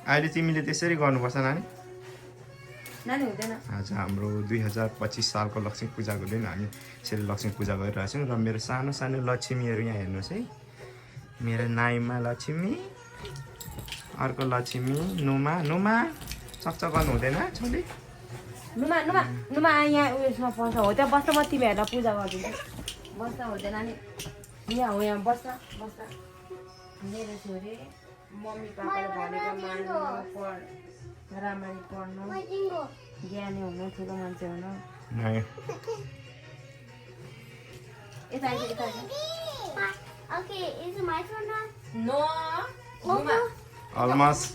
अहिले तिमीले त्यसरी गर्नुपर्छ नानी। नानी हुँदैन। आज हाम्रो 2025 सालको लक्ष्मी पूजाको दिन हामी यसरी लक्ष्मी पूजा गरिरहेको छौँ। र मेरो सानो सानो लक्ष्मीहरू यहाँ हेर्नुहोस् है। मेरो नाइमा लक्ष्मी, अर्को लक्ष्मी नुमा। नुमा चकचक गर्नु हुँदैन छोरी। नुमा नुमा नुमा यहाँ उयसमा पर्छ हो त्यहाँ बस्दा म तिमीहरूलाई पूजा गरिदिन्छु। बस्दा हुँदैन नि यहाँ हो, यहाँ बस्दा बस्दा। मेरो छोरी मम्मी पापाले भनेको मान्नु, पढ राम्ररी पढ्नु, ज्ञानी हुनु, ठुलो मान्छे हुनु। यता आइज यता आइज। Okay, is it my turn now? No नुमा अलमोस्ट।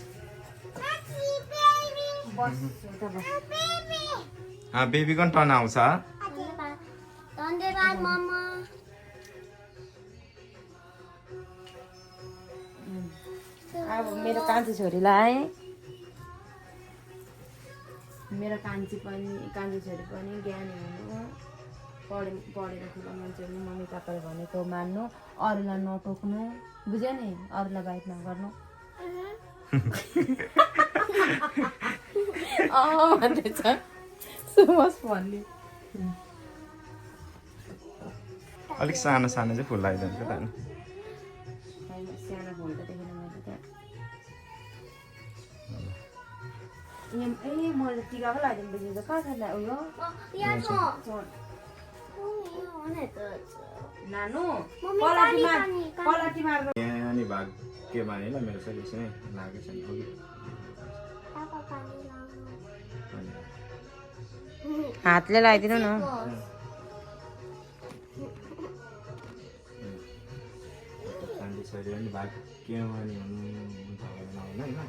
बस उता बस। बेबी को टर्न आउँछ। Thunderbird, Mama. अब मेरो कान्छी छोरीलाई मेरो कान्छी छोरी पनि ज्ञानी हुनु, पढेर ठुलो मान्छे हुनु, मम्मी पापाले भनेको मान्नु, अरूलाई नटोक्नु, बुझ्यो नि, अरूलाई बाइक नगर्नु। भन्दैछ सुमस भन्ने। अलिक सानो सानो चाहिँ फुल लगाइदिन्छ त। सानो फुल त देखेन मैले त। ए मैले टिका पो लगाइदिनु त कहाँ छ उयो नानु पलाटीमा अनि भाग्यमानी ल मेरो छोरी चाहिँ लागेको छैन अघि। हातले लगाइदिनु न। कान्छी छोरी पनि भाग्यमानी हुनुहुन्छ होइन।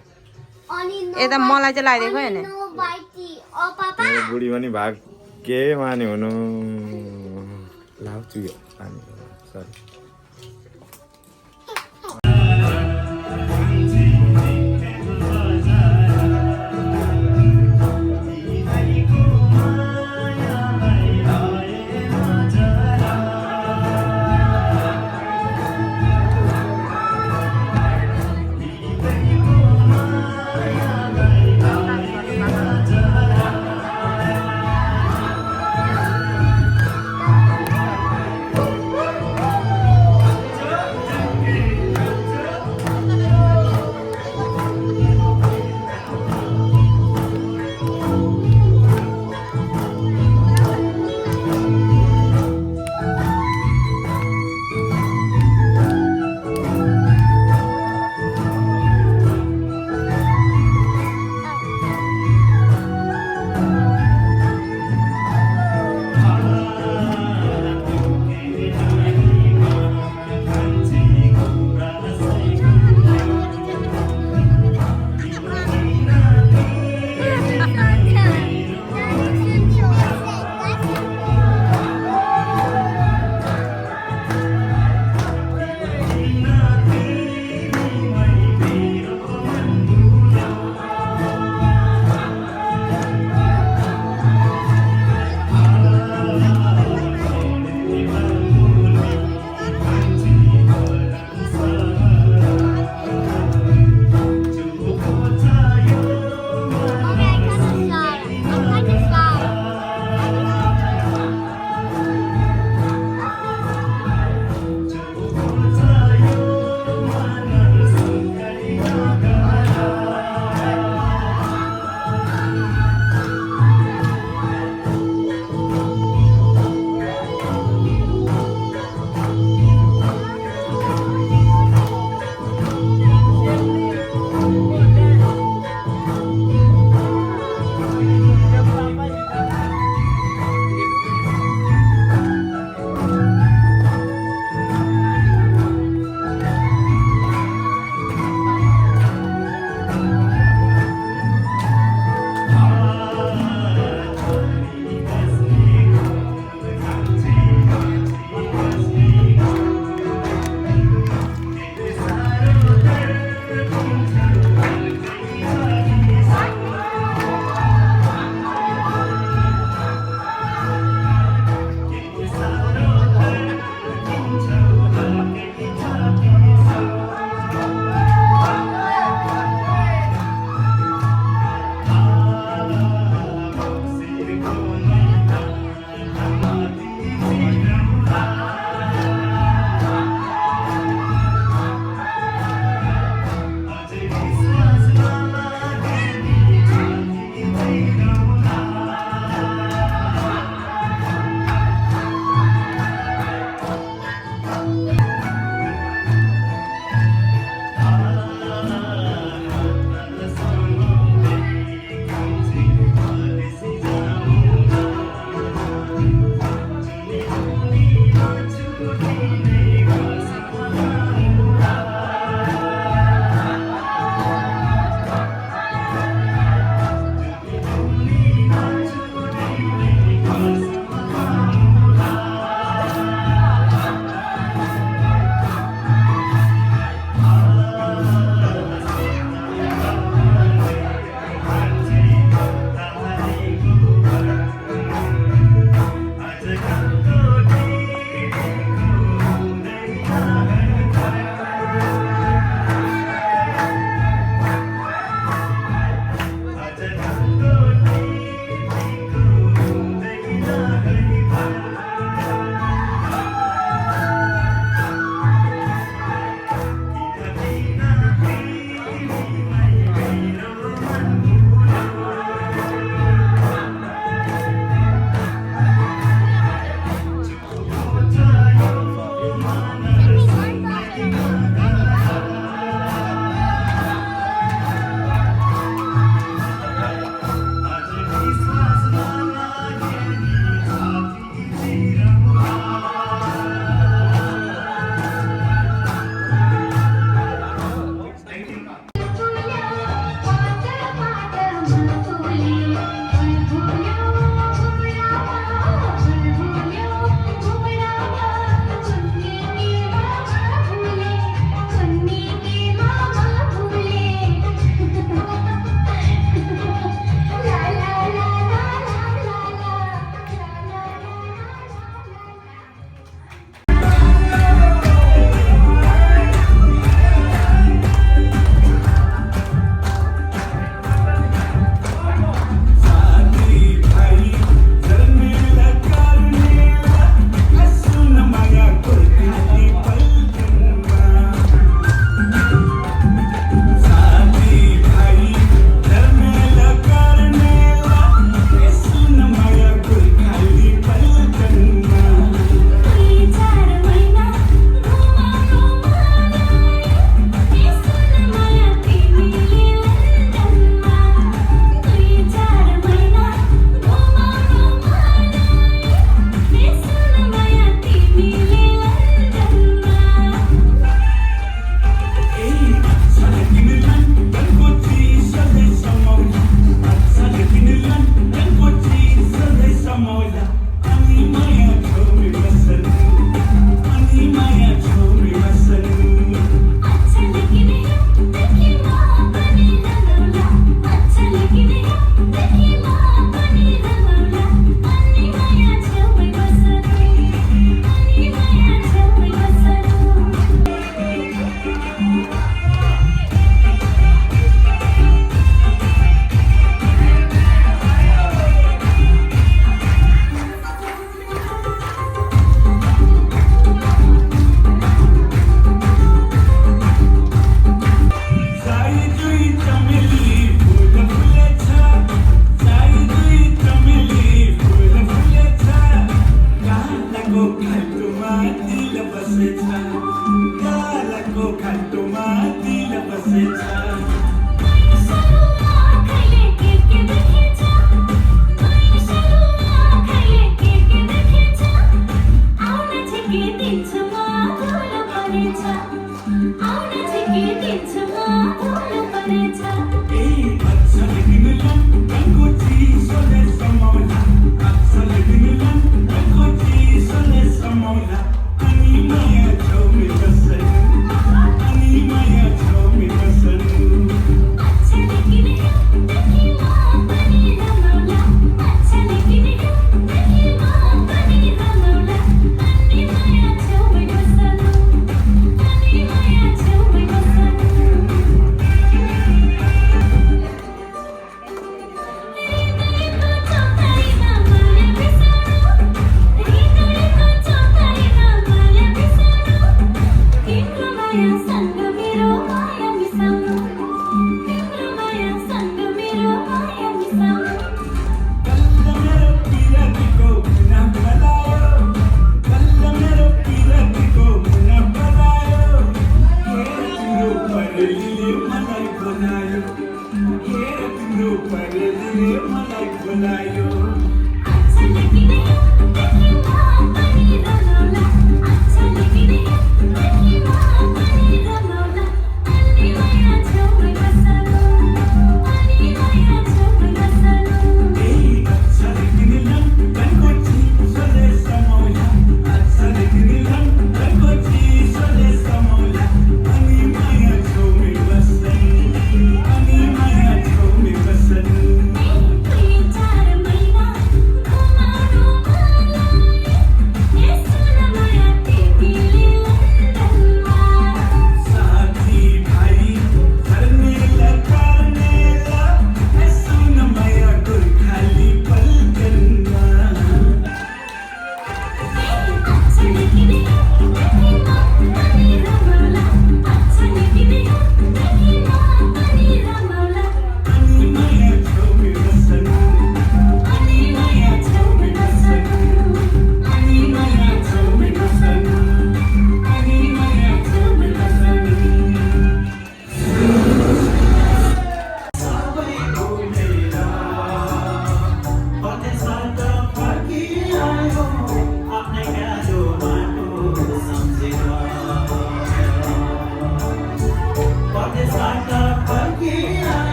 यता मलाई चाहिँ लगाइदिएको होइन। मेरो बुढी पनि भाग्यमानी हुनु। लाउँछु यो पानी सरी।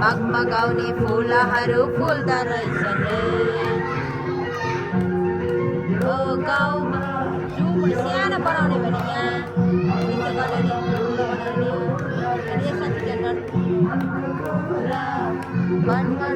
मगमगाउने फुलहरू फुल्दा रहेछन् ओ गाउँमा सानो बनाउने भने यहाँ नृत्य गर्ने मनमा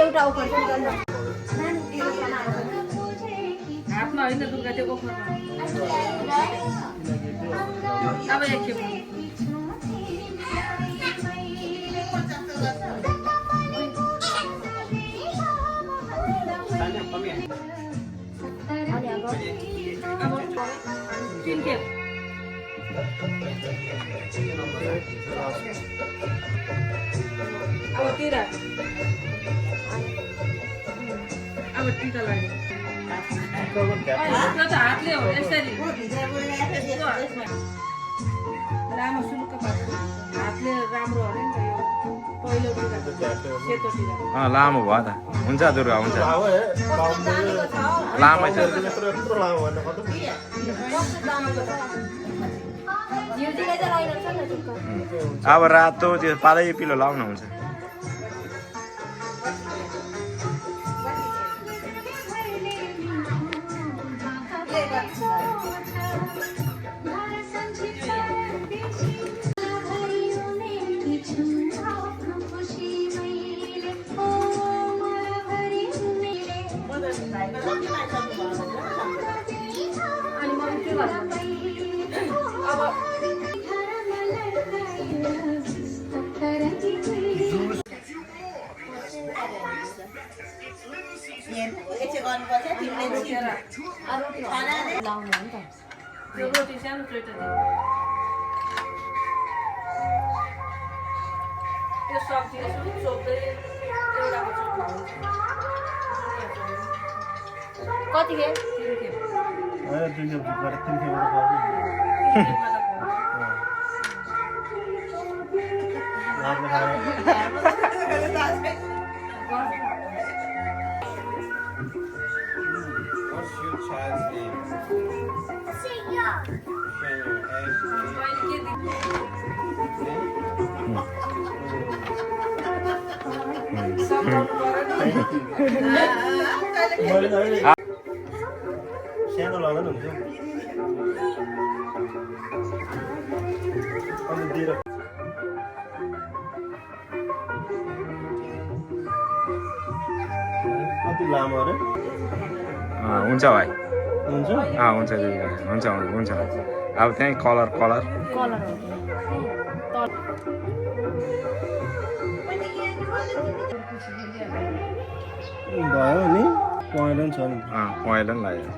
एउटा ओखर चाहिँ गर्नु हातमा होइन दुर्गा त्यो ओखरमा अब एकखेप अब तिनखेप अब तिर अब टिका लाग्यो त्यो त हातले हो यसरी लामो सुलुक्क पार्छ हातले राम्रो अरे नि त यो पहिलो टिका सेतो टिका लामो भयो त हुन्छ दुर्गा हुन्छ लामै छ अब रातो त्यो पालै पिलो लाउन हुन्छ त्यो रोटी सानो चोइटा त्यो सब्जी सोप्दै एउटाको चोटमा हुन्छ कति खेप What's your child's name? Shenya. सानो लगाउनु हुन्छ अनि दिएर कति लामो अरे हुन्छ भाइ हुन्छ हुन्छ हुन्छ हुन्छ अब त्यहीँ कलर भयो नि पहेँलो नि छ नि पहेँलो नि लाग्यो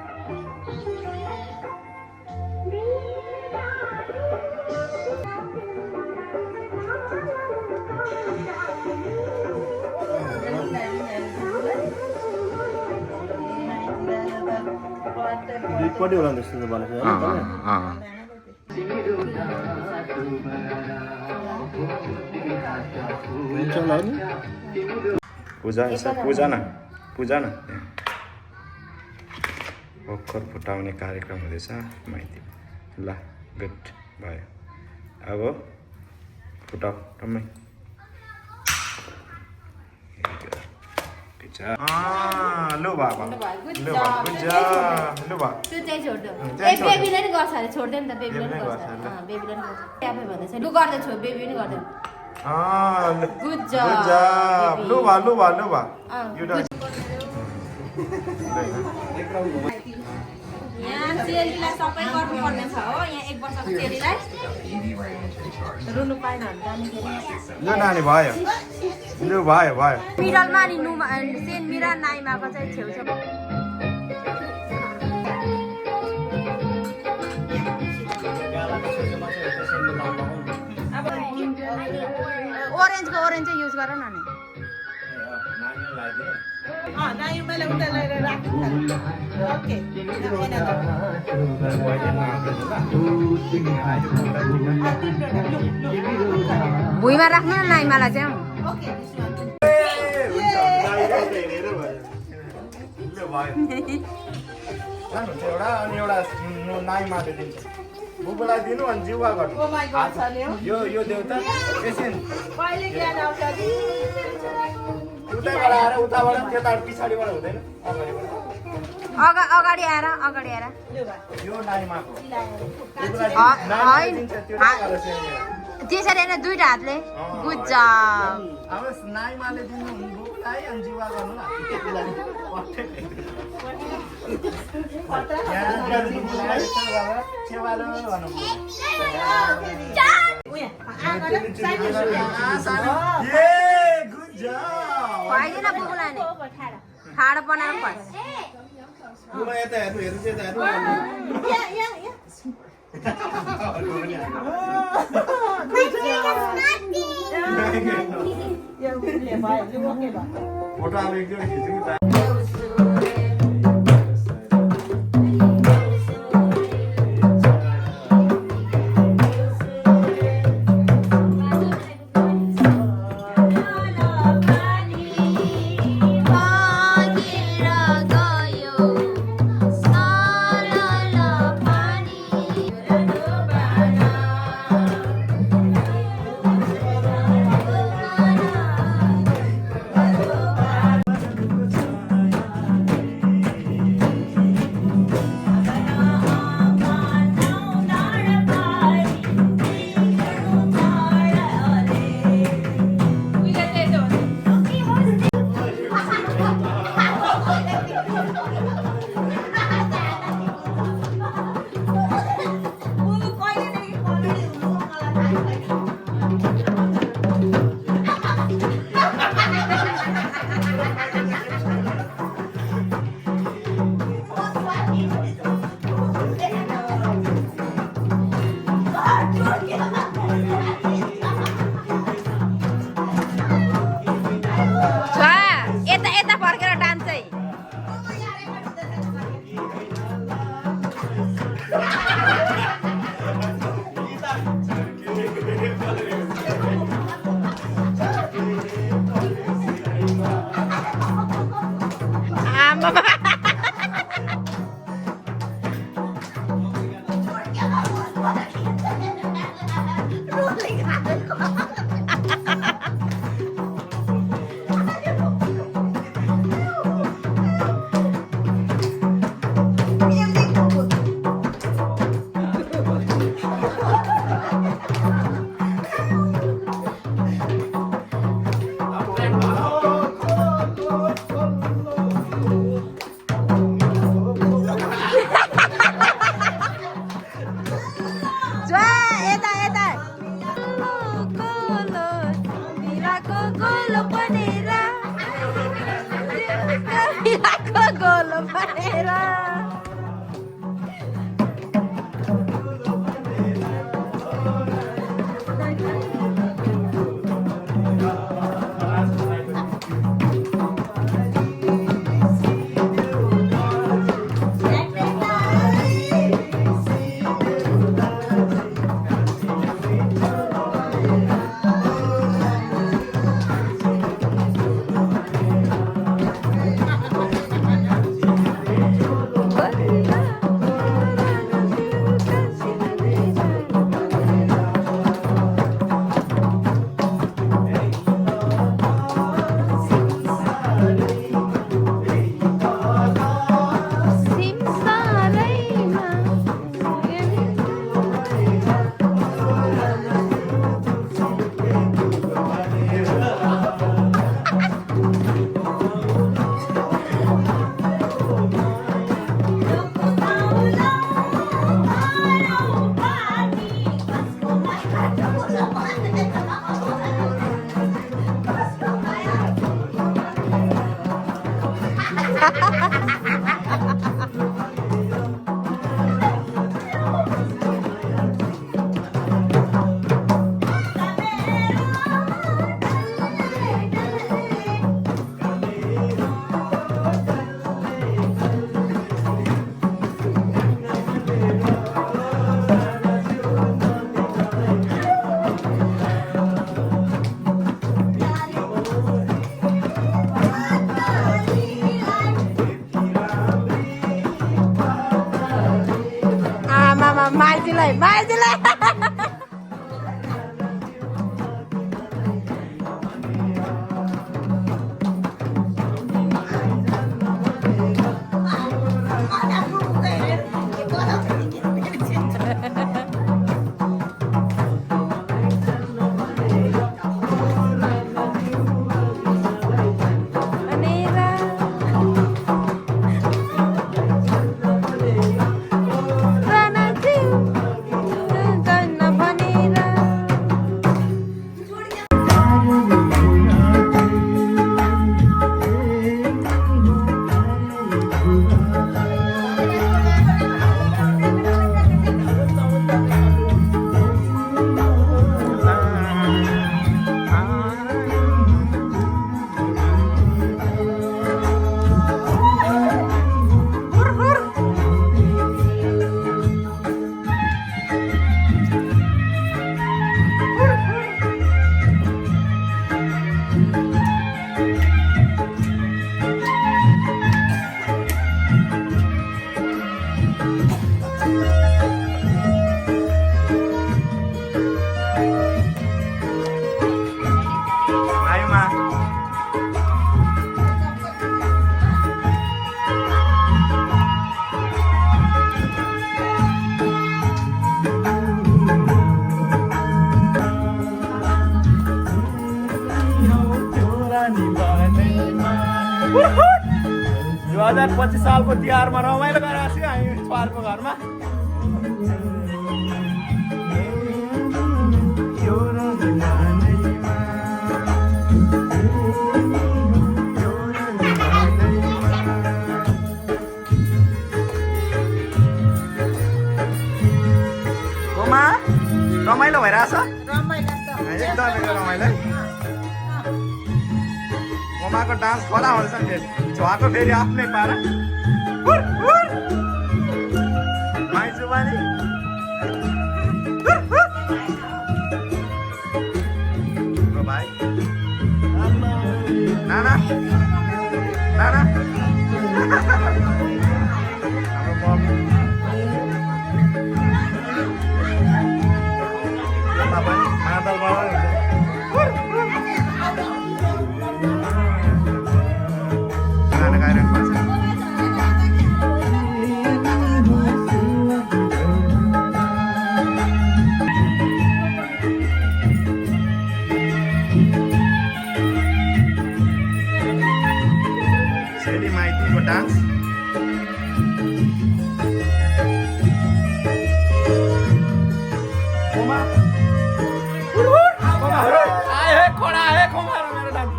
दुईपट्टि होला जस्तो त भनेको हुन्छ होला नि पूजा न ओखर फुटाउने कार्यक्रम हुँदैछ माइती ल गुड भयो अब फुटाऊ टम्मै job. Lu ba ba. Good Lu ba. job. Good job. Lu ba. त्यो चाहिँ छोड्दो चाहिँ ए बेबीले नि गर्छ अरे छोड्दे नि त बेबीले नि गर्छ बेबीले नि गर्छ ट्यापै भन्दैछ लु गर्दै छु बेबी नि गर्दैन good job Good job. Lu ba, lu ba, lu ba. You done. यहाँ चेलीलाई सबै गर्नुपर्ने छ हो यहाँ 1 वर्षको चेलीलाई रुनु पाएन भने जानु Lu नानी भयो. Lu भयो भयो. मिडलमा नि नुमा सेन मिरा नाइमाको चाहिँ छेउछाउ ओरेन्ज चाहिँ युज गर न नि नानीलाई उता लगेर राख्नु ओके भुइँमा राख्नु न नाइमालाई चाहिँ ओके एउटा अनि एउटा नाइमाले दिन्छ बुबुलाई दिनु अनि जिउवा गर्नु ओ माय गॉड सल्यो यो देउता पेसेन्ट कहिले ज्ञान आउँछ नि उतैबाट आएर उताबाट त्यता पछाडिबाट हुँदैन अगाडि आएर यो नाइमाको होइन त्यसरी होइन दुईटा हातले गुड जब अब नाइमाले दिनु बुबुलाई अनि जिउवा गर्नु खुवाइदिन बुबुलाई नि ठाडो बनाएर खुवाइ यता हेर्नु हेर्नु यता हेर्नु फोटो अब एकजना खिच्नु त यता फर्केर डान्स चाहिँ गोलो भनेर आमामा माइजूलाई माइजूलाई यो 2025 सालको तिहारमा रमाइलो गरेको थियो हामी छुवारको घरमा। गोमा रमाइलो भइरहेछ एकदमै रमाइलो। गोमाको डान्स खोला हुन्छ नि फेरि छुवाको फेरि आफ्नै पारा माइजू पनि भाइ नाना नाना हाम्रो मम्मी पनि मादलबाट Sally Maiti को डांस कोमा आए खोड़ा है कोमा मेरा डांस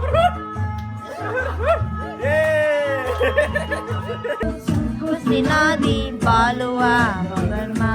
खुसी नदी बालुवा बगरमा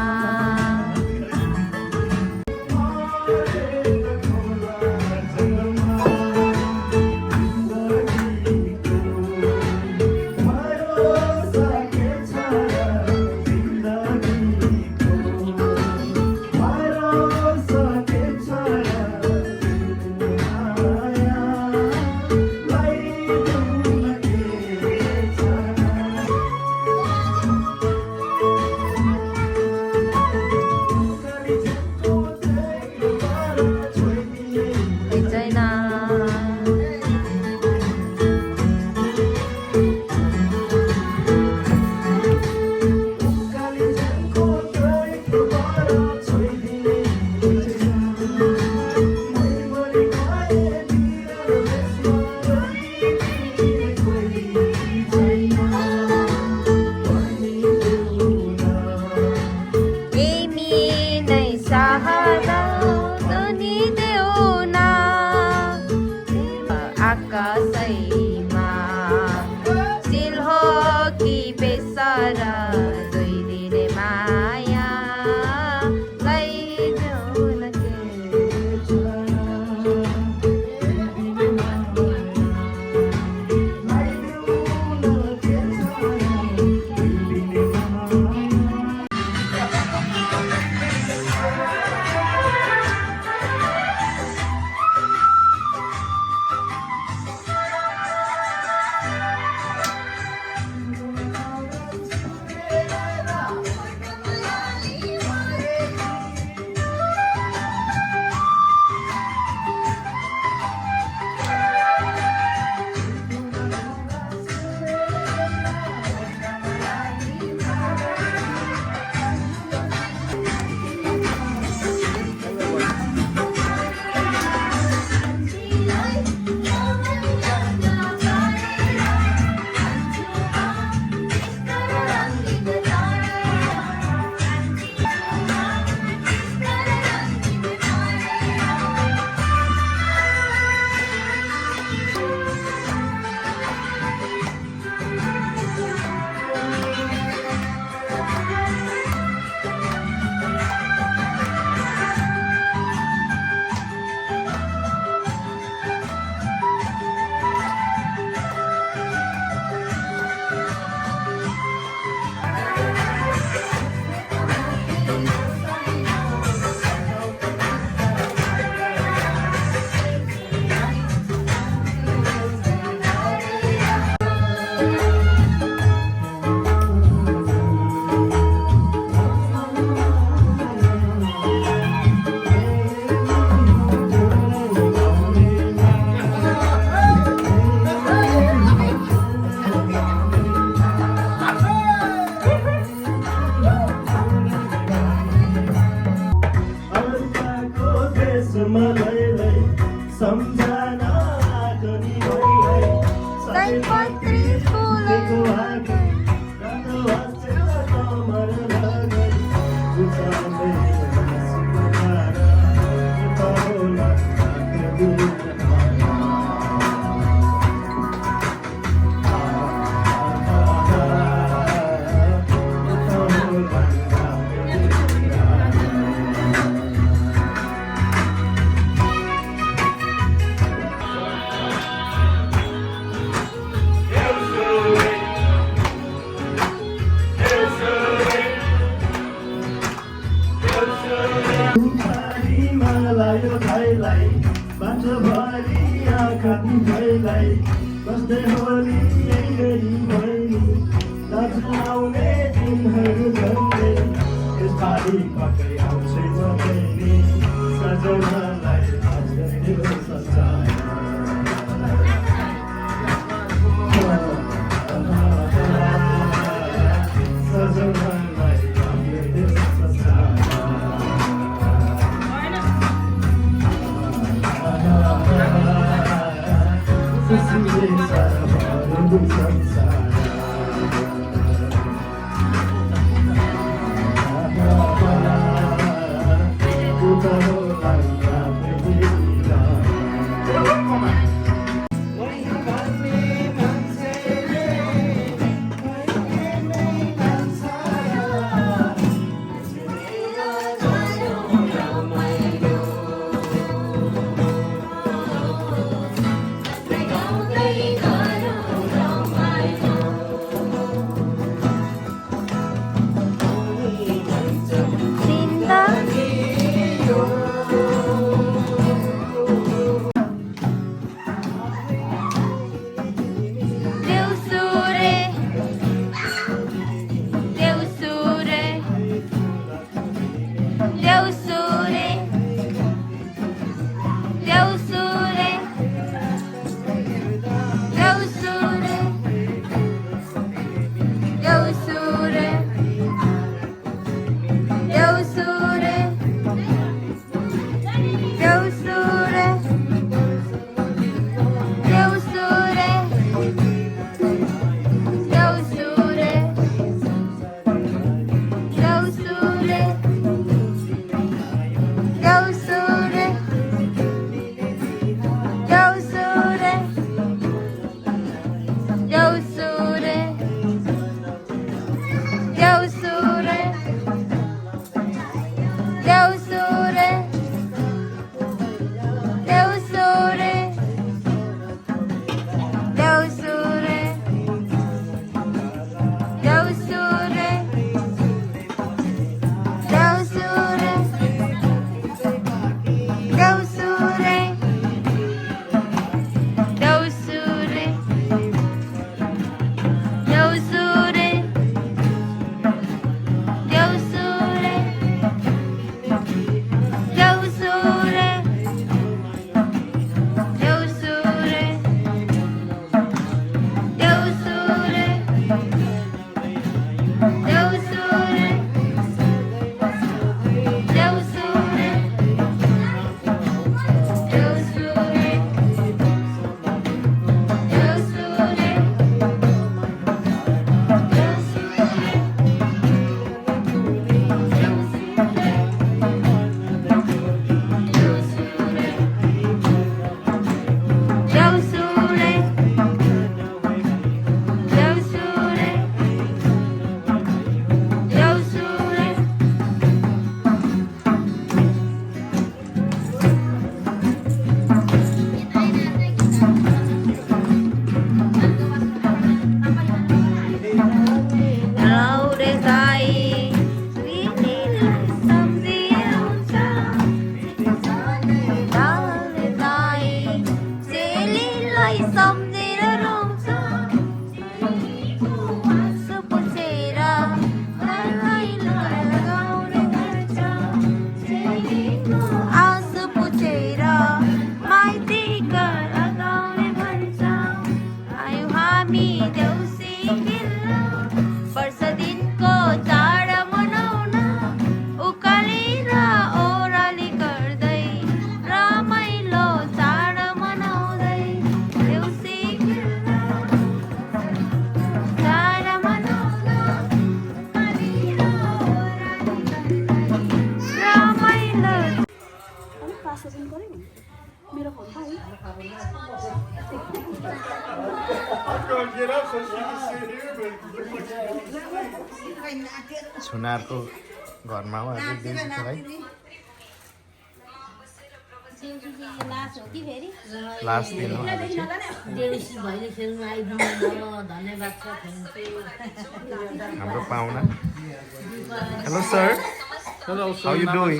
सयपत्री फुल छुनारको घरमा हो आज देउसीको है लास्ट हो कि फेरि लास्ट दिन हो आज चाहिँ। देउसी भैले खेल्नु आइदिनु भयो धन्यवाद छ थ्याङ्क यू हाम्रो पाहुना hello sir Hello, how you doing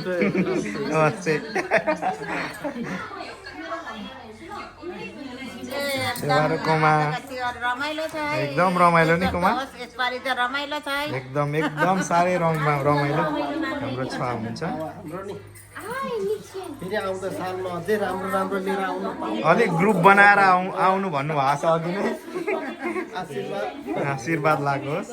नमस्ते सेवारो कोमा रमाइलो छ है एकदम रमाइलो नि कोमा यसपालि त रमाइलो छ है एकदम साह्रै रमाइलो हाम्रो छ हुन्छ फेरि आउँदो सालमा अझै राम्रो लिएर आउनु पाऊँ। अलिक ग्रुप बनाएर आउनु भन्नुभएको छ अघि नै आशीर्वाद आशीर्वाद लागोस्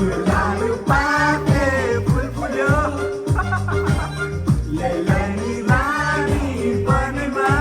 फुलायो पाते फुल फुल्यो लेलानी रानी बनमा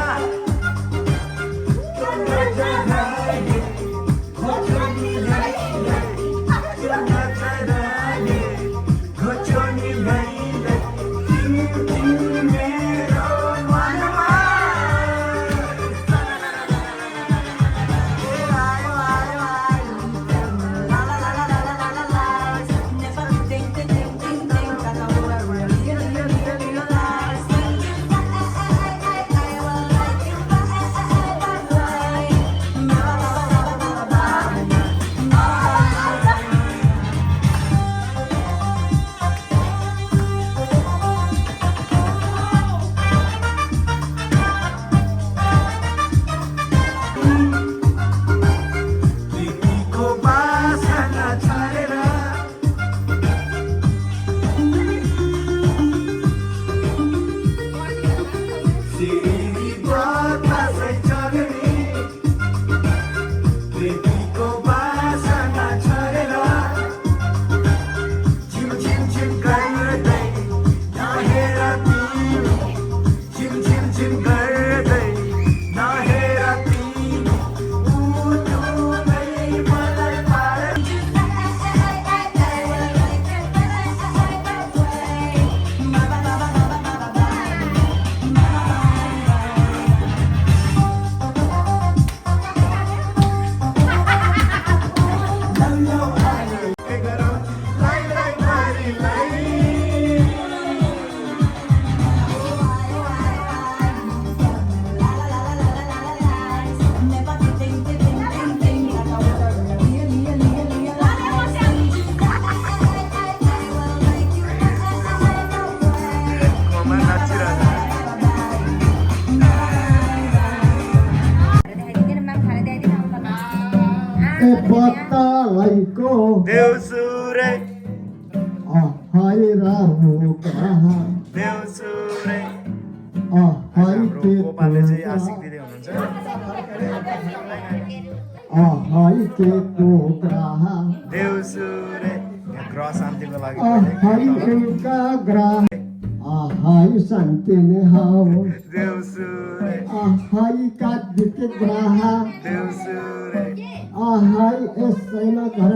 बतालाइको देउसुरे हाय रामुका देउसुरे हाय हाम्रो गोपालले चाहिँ आशिक दिँदै हुनुहुन्छ हाय के कोक्रा देउसुरे यहाँ ग्रह शान्तिको लागि हाय का ग्रा हाय शान्ति ने हाओ देउसुरे हाय का दिके ग्रह देउसुरे हाय यसैना घर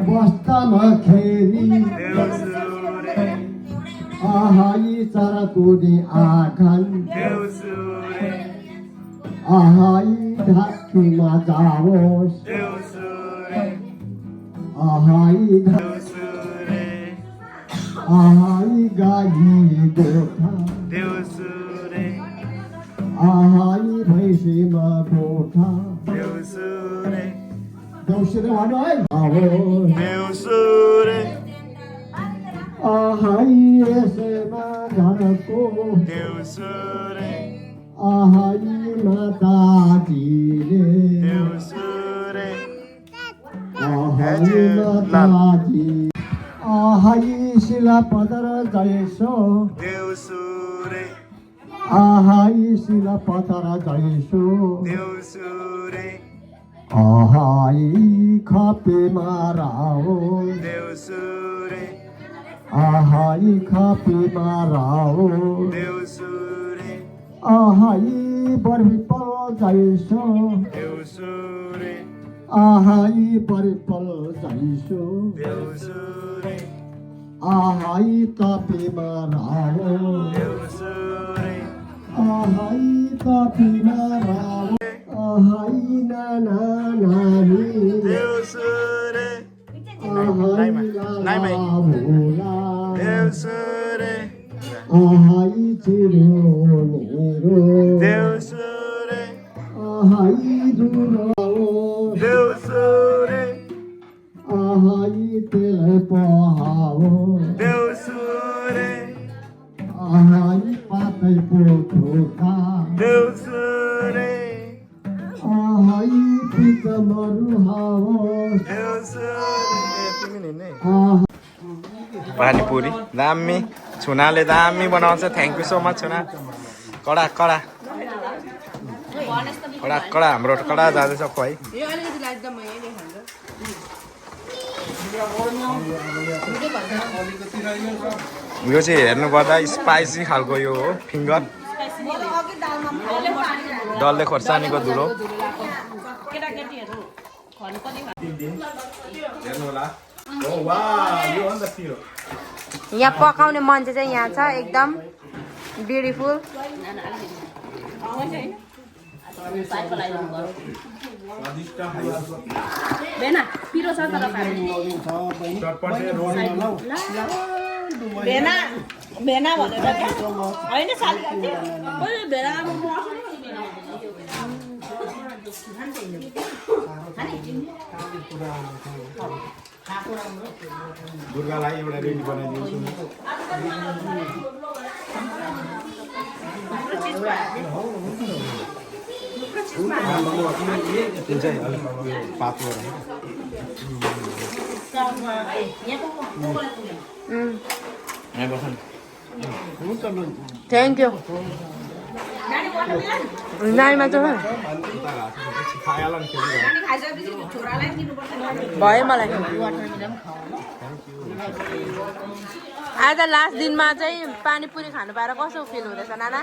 बस्तामा खेली देउसुरे हाय चराकुनी आँखान देउसुरे हाय ढाकीमा जाओस् देउसुरे हाय देउसुरे हाय गाई गोठा देउसुरे हाय भैँसीमा गोठा देउसुरे देउसुरे भन्नु है आओस् देउसुरे हाय यसैमा घरको देउसुरे हाय माताजीले देउसुरे हाय माताजी हाय शिला पदर जयसो देउसुरे हाय शिला पदर जयसो देउसुरे हाय खपे माराओ देउसुरे हाय खपे माराओ देउसुरे हाय बर्फिपल जयसो देउसुरे हाय बर्फिपल जयसो देउसुरे हाय तपे माराओ देउसुरे हाय तपे माराओ हाय नाना नानी देउसुरे हाय नाइमा भोला देउसुरे हाय चिरो मेरो देउसुरे हाय दुरो देउसुरे हाय तेल पहाओ देउसुरे हाय पातै पोखा देउसुरे हाय पित मरु हाओ पानीपुरी दामी छुनाले दामी बनाउँछ थ्याङ्क यू सो मच छुना कडा कडा कडा कडा हाम्रो कडा जाँदैछ खुवाई यो अलिकति लाग्दा म यही खान्छ यो चाहिँ हेर्नुपर्दा स्पाइसी खालको यो हो फिङ्गर डल्ले खोर्सानीको धुलो केटाकेटीहरू खर्नु पनि हेर्नु होला ओ वाह यो हो नि त पिरो यहाँ पकाउने मान्छे चाहिँ यहाँ छ एकदम ब्युटिफुल बेना पिरो छ तर चटपटे रोटी भेना भेना भनेर होइन साली भेना दुर्गालाई एउटा रेडी बनाइदिन्छु त्यो चाहिँ अलिक पातलो यहाँ बस्नु थ्याङ्क यू नानीमा त भयो मलाई आज लास्ट दिनमा चाहिँ पानीपुरी खानु पाएर कस्तो फिल हुँदैछ नाना